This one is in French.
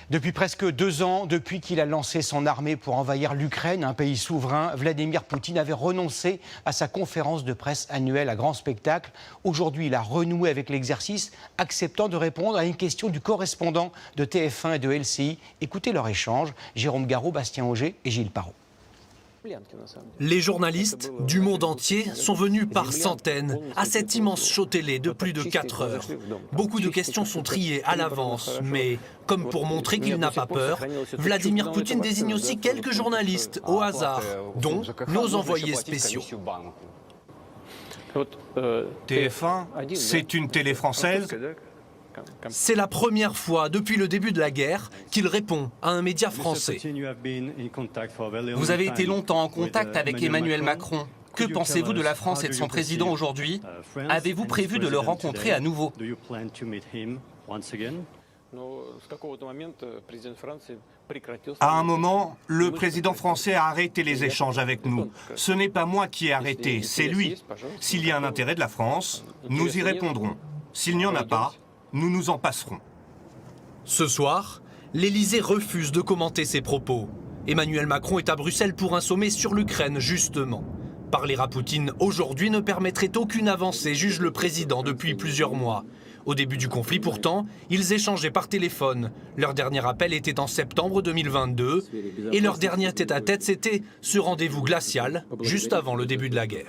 Depuis presque 2 ans, depuis qu'il a lancé son armée pour envahir l'Ukraine, un pays souverain, Vladimir Poutine avait renoncé à sa conférence de presse annuelle à grand spectacle. Aujourd'hui, il a renoué avec l'exercice, acceptant de répondre à une question du correspondant de TF1 et de LCI. Écoutez leur échange, Jérôme Garraud, Bastien Auger et Gilles Parot. Les journalistes du monde entier sont venus par centaines à cet immense show télé de plus de 4 heures. Beaucoup de questions sont triées à l'avance, mais comme pour montrer qu'il n'a pas peur, Vladimir Poutine désigne aussi quelques journalistes au hasard, dont nos envoyés spéciaux. TF1, c'est une télé française. C'est la première fois depuis le début de la guerre qu'il répond à un média français. Vous avez été longtemps en contact avec Emmanuel Macron. Que pensez-vous de la France et de son président aujourd'hui? Avez-vous prévu de le rencontrer à nouveau? À un moment, le président français a arrêté les échanges avec nous. Ce n'est pas moi qui ai arrêté, c'est lui. S'il y a un intérêt de la France, nous y répondrons. S'il n'y en a pas, nous nous en passerons. Ce soir, l'Élysée refuse de commenter ces propos. Emmanuel Macron est à Bruxelles pour un sommet sur l'Ukraine, justement. Parler à Poutine aujourd'hui ne permettrait aucune avancée, juge le président depuis plusieurs mois. Au début du conflit, pourtant, ils échangeaient par téléphone. Leur dernier appel était en septembre 2022 et leur dernier tête-à-tête, c'était ce rendez-vous glacial juste avant le début de la guerre.